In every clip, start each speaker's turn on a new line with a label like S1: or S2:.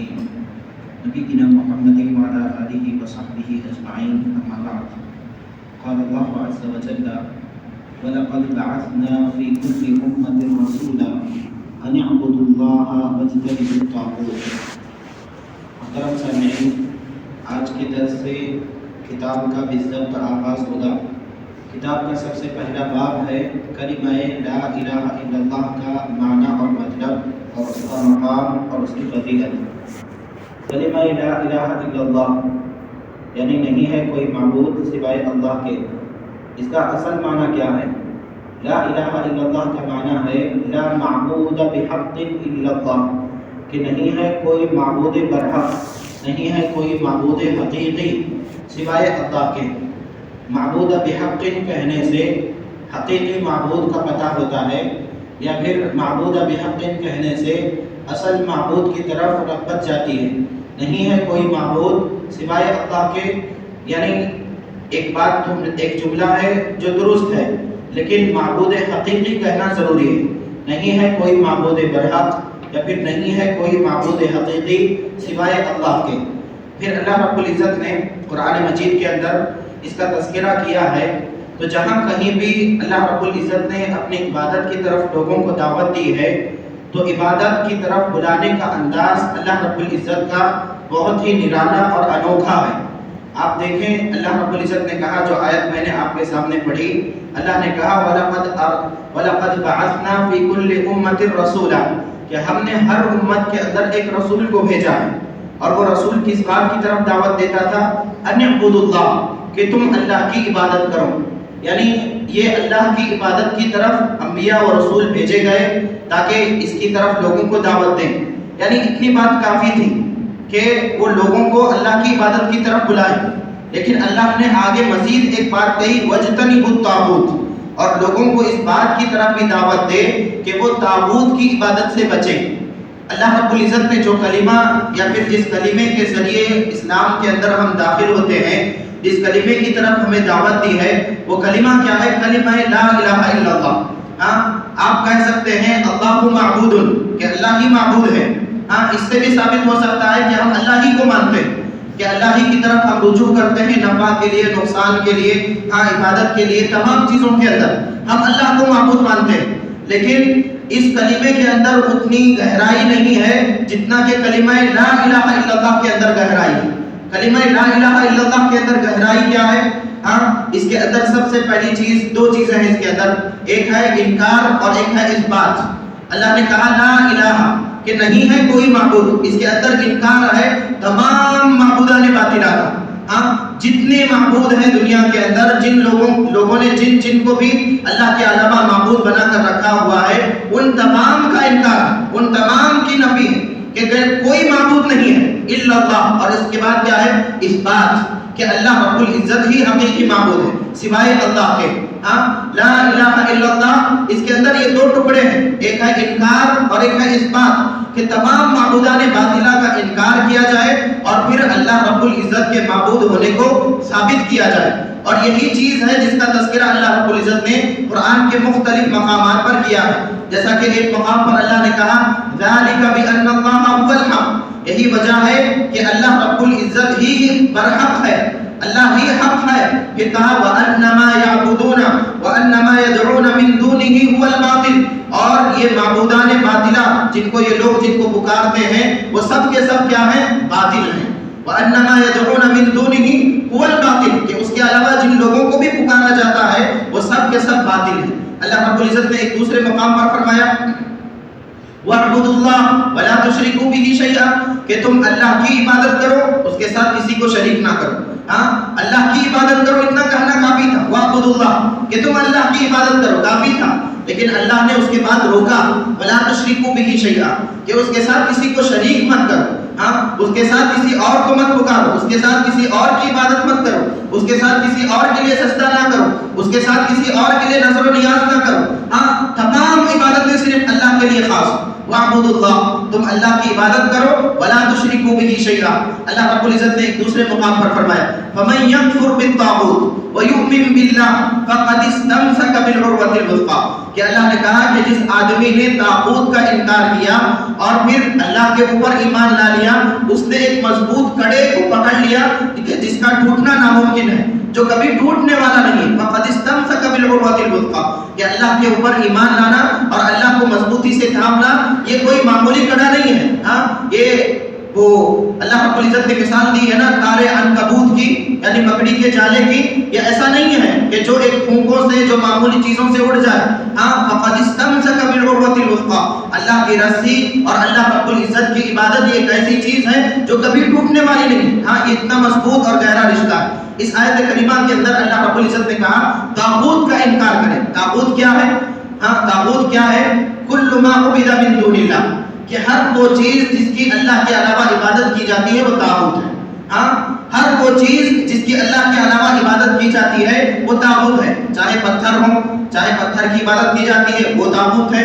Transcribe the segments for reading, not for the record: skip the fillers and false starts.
S1: المرسلين نبينا محمد وعلى آله وصحبه أجمعين أما بعد قال الله عز وجل ولقد بعثنا في كل أمة رسولا أن اعبدوا الله واجتنبوا الطاغوت. محترم سامعین، آج کے درس سے کتاب کا بالضبط آغاز ہوگا. کتاب کا سب سے پہلا باب ہے کلمہ لا الہ الا اللہ کا معنی اور مطلب اور اس کا مقام اور اس کی فضیلت. کلمہ لا الہ الا اللہ یعنی نہیں ہے کوئی معبود سوائے اللہ کے. اس کا اصل معنی کیا ہے؟ لا الہ الا اللہ کا معنی ہے لا معبود بحق الا اللہ، کہ نہیں ہے کوئی معبود برحق، نہیں ہے کوئی معبود حقیقی سوائے اللہ کے. معبود بحق کہنے سے حقیقی معبود کا پتہ ہوتا ہے، یا پھر معبود بحق کہنے سے اصل معبود کی طرف رغبت جاتی ہے. نہیں ہے کوئی معبود سوائے اللہ کے، یعنی ایک جملہ ہے جو درست ہے، لیکن معبود حقیقی کہنا ضروری ہے. نہیں ہے کوئی معبود برحق یا پھر نہیں ہے کوئی معبود حقیقی سوائے اللہ کے. پھر اللہ رب العزت نے قرآن مجید کے اندر اس کا تذکرہ کیا ہے، تو جہاں کہیں بھی اللہ رب العزت نے اپنی عبادت کی طرف لوگوں کو دعوت دی ہے تو عبادت کی طرف بلانے کا انداز اللہ رب العزت کا بہت ہی نرالا اور انوکھا ہے. آپ دیکھیں اللہ رب العزت نے کہا، جو آیت میں نے آپ کے سامنے پڑھی، اللہ نے کہا وَلَقَدْ بَعَثْنَا فِي كُلِّ أُمَّةٍ رَسُولًا، کہ ہم نے ہر امت کے اندر ایک رسول کو بھیجا ہے. اور وہ رسول کس بات کی طرف دعوت دیتا تھا؟ أَنِ اعْبُدُوا اللَّهَ، کہ تم اللہ کی عبادت کرو. یعنی یہ اللہ کی عبادت کی طرف انبیاء و رسول بھیجے گئے تاکہ اس کی طرف لوگوں کو دعوت دیں. یعنی اتنی بات کافی تھی کہ وہ لوگوں کو اللہ کی عبادت کی طرف بلائیں. لیکن اللہ نے آگے مزید ایک بات کہی وَاجْتَنِبُوا الطَّاغُوتَ، اور لوگوں کو اس بات کی طرف بھی دعوت دے کہ وہ طاغوت کی عبادت سے بچیں. اللہ رب العزت نے جو کلمہ یا پھر جس کلمے کے ذریعے اسلام کے اندر ہم داخل ہوتے ہیں، جس کلمے کی طرف ہمیں دعوت دی ہے، وہ کلمہ کیا ہے؟ کلمہ لا الہ الا اللہ. آپ کہہ سکتے ہیں اللہ معبود، کہ اللہ ہی معبود ہے. اس سے بھی ثابت ہو سکتا ہے کہ ہم اللہ ہی کو مانتے ہیں، کہ اللہ ہی کی طرف ہم رجوع کرتے ہیں، نفع کے لیے، نقصان کے لیے، عبادت کے لیے، تمام چیزوں کے اندر ہم اللہ کو معبود مانتے ہیں. لیکن اس کلمے کے اندر اتنی گہرائی نہیں ہے جتنا کہ کلمہ لا الہ الا اللہ کے اندر گہرائی ہے. کلمہ لا الہ الا اللہ کے اندر گہرائی کیا ہے؟ اس کے اندر سب سے پہلی چیز، دو چیزیں ہیں اس کے اندر، ایک ہے انکار اور ایک ہے اثبات. اللہ نے کہا لا الہ، کہ نہیں ہے کوئی معبود، اس کے اندر انکار ہے تمام معبودان باطلہ کا. جتنے معبود ہیں دنیا کے اندر، جن لوگوں نے جن کو بھی اللہ کے علاوہ معبود بنا کر رکھا ہوا ہے، ان تمام کا انکار، ان تمام کی نفی ہے کہ کوئی معبود نہیں ہے الا اللہ. اور اس کے بعد کیا ہے؟ اثبات، کہ اللہ رب العزت ہی حقیقی معبود ہے سوائے اللہ کے. لا الہ الا اللہ، اس کے اندر یہ دو ٹکڑے ہیں، ایک ہے انکار اور ایک ہے اثبات، کہ تمام معبودان باطلہ کا انکار کیا جائے اور پھر اللہ رب العزت کے معبود ہونے کو ثابت کیا جائے. اور یہی چیز ہے جس کا تذکرہ اللہ رب العزت نے قرآن کے مختلف مقامات پر کیا ہے. جیسا کہ ایک مقام پر اللہ نے کہا ذَلِكَ بِأَنَّ اللَّهَ هُوَ الْحَقُّ، یہی وجہ ہے کہ اللہ رب العزت ہی برحق ہے، اللہ ہی حق ہے. پھر کہا وَأَنَّمَا يَعْبُدُونَ وَأَنَّمَا يَدْعُونَ مِن دُونِهِ هُوَ الْبَاطِلُ، اور یہ معبودان باطلہ جن کو یہ لوگ جن کو پکارتے ہیں وہ سب کے سب کیا ہیں؟ باطل ہیں. وَأَنَّمَا يَدْعُونَ مِن دُونِهِ هُوَ الْبَاطِلُ، کہ اس کے علاوہ جن لوگوں کو بھی پکارا جاتا ہے وہ سب کے سب باطل ہیں. اللہ رب العزت نے ایک دوسرے مقام پر فرمایا وَاعْبُدُوا اللَّهَ وَلَا تُشْرِكُوا بِهِ شَيْئًا، کہ تم اللہ کی عبادت کرو، اس کے ساتھ کسی کو شریک نہ کرو. اللہ کی عبادت کرو اتنا کہنا کافی تھا، وَاعْبُدُوا اللَّهَ، کہ تم اللہ کی عبادت کرو، کافی تھا. لیکن اللہ نے اس کے بعد روکا وَلَا تُشْرِكُوا بِهِ شَيْئًا، کہ اس کے ساتھ کسی کو شریک مت کرو، اس کے ساتھ کسی اور کو مت پکارو، اس کے ساتھ کسی اور کی عبادت مت کرو. اس کے ساتھ کسی اور کے لیے سجدہ نہ کرو، اس کے ساتھ کسی اور کے لیے نظر و نیاز نہ کرو. ہاں تمام عبادتیں صرف اللہ کے لیے خاص. وَاعْبُدُوا اللَّهَ، تم اللہ کی عبادت کرو. وَلَا تُشْرِكُوا بِهِ شَيْئًا، اللہ رب العزت نے ایک دوسرے مقام پر فرمایا فَمَن يَكْفُرْ بِالطَّاغُوتِ وَيُؤْمِن بِاللَّهِ فَقَدِ اسْتَمْسَكَ بِالْعُرْوَةِ الْوُثْقَىٰ، کہ اللہ نے کہا کہ جس آدمی نے طاغوت کا انکار کیا اور پھر اللہ کے اوپر ایمان لا لیا، اس نے ایک مضبوط کڑے کو پکڑ لیا جس کا ٹوٹنا ناممکن ہے، جو کبھی ٹوٹنے والا نہیں. فَقَدِ اسْتَمْسَكَ بِالْعُرْوَةِ الْوُثْقَىٰ، کہ اللہ کے اوپر ایمان لانا اور اللہ کو مضبوطی سے تھامنا یہ کوئی معمولی کڑا نہیں ہے. ہاں یہ وہ اللہ رب العزت نے مثال دی ہے نا تارے عنکبوت کی، یعنی مکڑی کے جالے کی. یہ ایسا نہیں ہے کہ جو ایک پھونکوں سے، جو معمولی چیزوں سے اڑ جائے. ہاں فقد استمسک بالعروۃ الوثقیٰ، اللہ کی رسی اور اللہ رب العزت کی عبادت ایک ایسی چیز ہے جو کبھی ٹوٹنے والی نہیں. ہاں یہ اتنا مضبوط اور گہرا رشتہ ہے. اس آیت کریمہ کے اندر اللہ رب العزت نے کہا طاغوت کا انکار کریں. طاغوت کیا ہے؟ ہاں طاغوت کیا ہے؟ کل ما عبد من دون اللہ، کہ ہر وہ چیز جس کی اللہ کے علاوہ عبادت کی جاتی ہے وہ طاغوت ہے. ہاں ہر وہ چیز جس کی اللہ کے علاوہ عبادت کی جاتی ہے وہ طاغوت ہے. چاہے پتھر ہو، چاہے پتھر کی عبادت کی جاتی ہے وہ طاغوت ہے.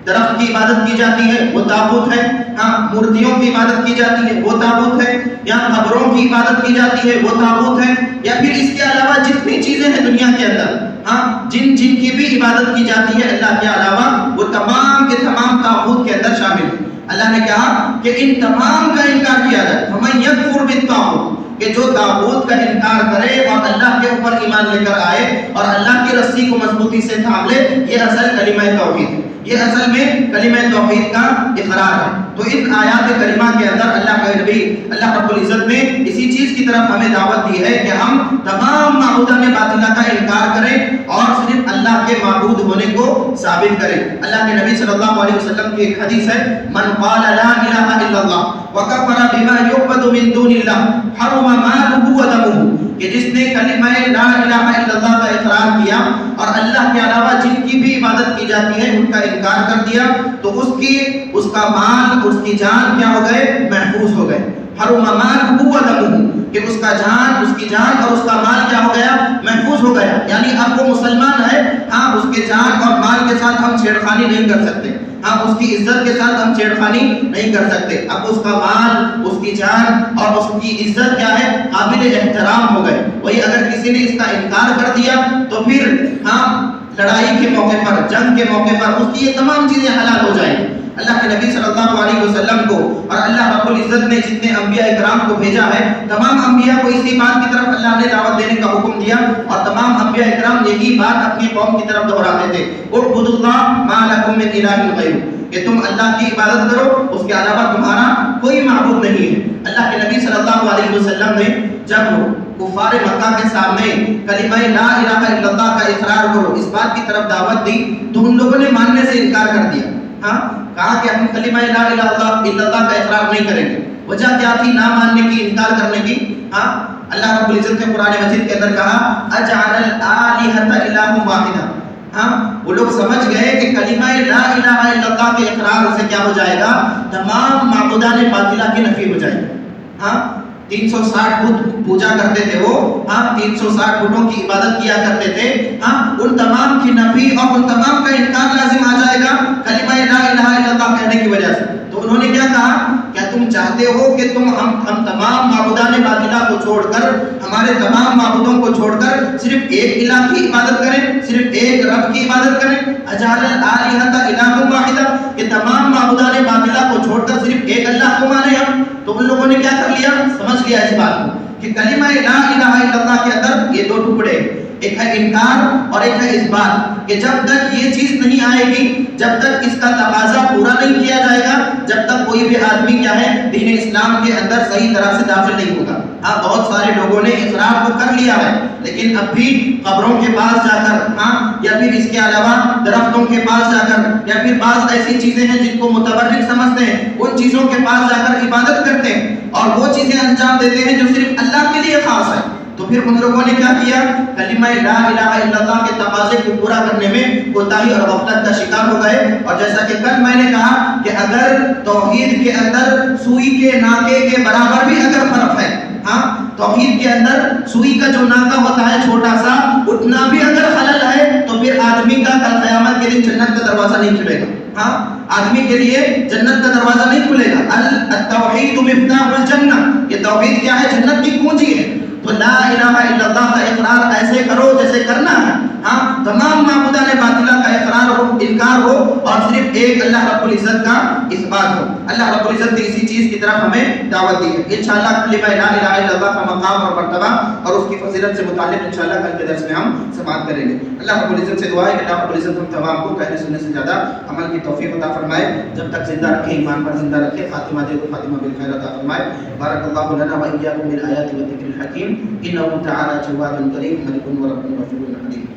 S1: درخت کی عبادت کی جاتی ہے وہ طاغوت ہے. ہاں مورتیوں کی عبادت کی جاتی ہے وہ طاغوت ہے. یا قبروں کی عبادت کی جاتی ہے وہ طاغوت ہے. یا پھر اس کے علاوہ جتنی چیزیں ہیں دنیا کے اندر، ہاں جن کی بھی عبادت کی جاتی ہے اللہ کے علاوہ، وہ تمام کے تمام طاغوت کے اندر شامل ہیں. اللہ نے کہا کہ ان تمام کا انکار کیا جائے. فَمَن يَكْفُرْ بِالطَّاغُوتِ، کہ جو طاغوت کا انکار کرے اور اللہ کے اوپر ایمان لے کر آئے اور اللہ کی رسی کو مضبوطی سے تھام لے، یہ اصل کلمہ توحید ہے. یہ اصل میں کلمہ توحید کا اقرار ہے. تو ان آیات کریمہ کے اندر اللہ کے نبی اللہ رب العزت نے اسی چیز کی طرف ہمیں دعوت دی ہے کہ ہم تمام معبودان باطلہ کا انکار کریں اور صرف اللہ کے معبود ہونے کو ثابت کریں. اللہ کے نبی صلی اللہ علیہ وسلم کی ایک حدیث ہے من قال لا الہ الا اللہ وکفر بما یعبد من دون اللہ حرم مالہ ودمہ، کہ جس نے کلمہ لا الہ الا اللہ کا اقرار کیا اور اللہ کے علاوہ جن کی بھی عبادت کی جاتی ہے ان کا انکار کر دیا، تو اس کا مال، اس کی جان کیا ہو گئے؟ محفوظ ہو گئے. حرم مالہ ودمہ، کہ اس کا جان، اس کی جان اور اس کا مال کیا ہو گیا؟ محفوظ ہو گیا. یعنی اب وہ مسلمان ہے، ہاں اس کے جان اور مال کے ساتھ ہم چھیڑخانی نہیں کر سکتے. ہاں اس کی عزت کے ساتھ ہم چھیڑخانی نہیں کر سکتے. اب اس کا مال، اس کی جان اور اس کی عزت کیا ہے؟ قابل احترام ہو گئے. وہی اگر کسی نے اس کا انکار کر دیا تو پھر ہاں لڑائی کے موقع پر، جنگ کے موقع پر اس کی یہ تمام چیزیں حلال ہو جائیں. اللہ کے نبی صلی اللہ علیہ وسلم کو اور اللہ رب العزت نے جتنے انبیاء اکرام کو بھیجا ہے، تمام انبیاء کو اسی بات کی طرف اللہ نے دعوت دینے کا حکم دیا اور تمام انبیاء اکرام یہی بات اپنی قوم کی طرف دہراتے تھے. اعبدوا اللہ ما لکم من الہ غیرہ، کہ تم اللہ کی عبادت کرو، اس کے علاوہ تمہارا کوئی معبود نہیں ہے. اللہ کے نبی صلی اللہ علیہ وسلم نے جب کفار مکہ کے سامنے کلمہ لا الہ الا اللہ کا اقرار کرو اس بات کی طرف دعوت دی تو ان لوگوں نے ماننے سے انکار کر دیا. ہاں کہا کہ ہم کلمہ لا الہ الا اللہ کا اقرار نہیں کریں گے. وجہ کیا تھی نہ ماننے کی، انکار کرنے کی؟ ہاں اللہ رب العزت نے قرآن مجید کے اندر کہا اجعل الآلہۃ الہ واحدہ. ہاں وہ لوگ سمجھ گئے کہ کلمہ لا الہ الا اللہ کے اقرار سے کیا ہو جائے گا؟ تمام معبودان باطلہ کی نفی ہو جائے گی. ہاں 360 بت پوجا کرتے تھے وہ، ہاں 360 بتوں کی عبادت کیا کرتے تھے. ہاں ان تمام کی نفی اور ان تمام کا انکار لازم آ جائے گا کلمہ لا الہ الا اللہ کہنے کی وجہ سے. تو انہوں نے کیا کہا؟ کیا تم چاہتے ہو کہ ہم تمام معبودان باطلہ کو چھوڑ کر، ہمارے تمام معبودوں کو چھوڑ کر صرف ایک الہ کی عبادت کریں، صرف ایک رب کی عبادت کریں؟ اجعل الآلہۃ الہ واحدہ، کہ تمام معبودان باطلہ کو چھوڑ کر صرف ایک اللہ کو مانیں ہم. تو ان لوگوں نے کیا کر لیا؟ سمجھ لیا اس بات کو کہ کلمہ لا الہ الا اللہ کے اندر یہ دو ٹکڑے، ایک ہے انکار اور ایک ہے اثبات، کہ جب تک یہ چیز نہیں آئے گی، جب تک اس کا تقاضا پورا نہیں کیا جائے گا، جب تک کوئی بھی آدمی کیا ہے دین اسلام کے اندر صحیح طرح سے داخل نہیں ہوگا. ہاں بہت سارے لوگوں نے اقرار تو کر لیا ہے لیکن اب بھی قبروں کے پاس جا کر، ہاں یا پھر اس کے علاوہ درختوں کے پاس جا کر، یا پھر بعض ایسی چیزیں ہیں جن کو متبرک سمجھتے ہیں، ان چیزوں کے پاس جا کر عبادت کرتے ہیں اور وہ چیزیں انجام دیتے ہیں جو صرف اللہ کے لیے خاص ہے. تو پھر ان لوگوں نے کیا کیا؟ کلمہ لا الہ الا اللہ کے تقاضے کو پورا کرنے میں کوتاہی اور غفلت کا شکار ہو گئے. اور جیسا کہ کل میں نے کہا کہ اگر توحید کے اندر سوئی کے ناکے کے برابر بھی اگر فرق ہے، ہاں توحید کے اندر سوئی کا جو ناکا ہوتا ہے چھوٹا سا، اٹھنا بھی اگر خلل ہے تو پھر آدمی کا کل قیامت کے دن جنت کا دروازہ نہیں کھلے گا. ہاں، آدمی کے لیے جنت کا دروازہ نہیں کھلے گا. التوحید مفتاح الجنہ، یہ توحید کیا ہے؟ جنت کی کنجی ہے. تو لا الہ الا اللہ کا اقرار ایسے کرو جیسے کرنا ہے. ہاں، تمام معبودان باطلہ کا اقرار ہو، انکار ہو، اور صرف ایک اللہ رب العزت کا اثبات ہو. اللہ رب العزت نے اسی چیز کی طرف ہمیں دعوت دی ہے. انشاءاللہ کلمہ لا الہ الا اللہ کا مقام اور مرتبہ اور اس کی فضیلت سے متعلق انشاءاللہ کل کے درس میں ہم سماعت کریں گے. اللہ رب العزت سے دعا ہے کہ اللہ رب العزت ہم تمام کو کہنے سننے سے زیادہ عمل کی توفیق عطا فرمائے. جب تک زندہ رکھے ایمان پر زندہ رکھے، خاتمہ دے تو خاتمہ بالخیر عطا فرمائے. بارک اللہ لنا و ایاکم بالآیات والذکر الحکیم. انہ تعالی جواد کریم ملک و رب غفور حلیم.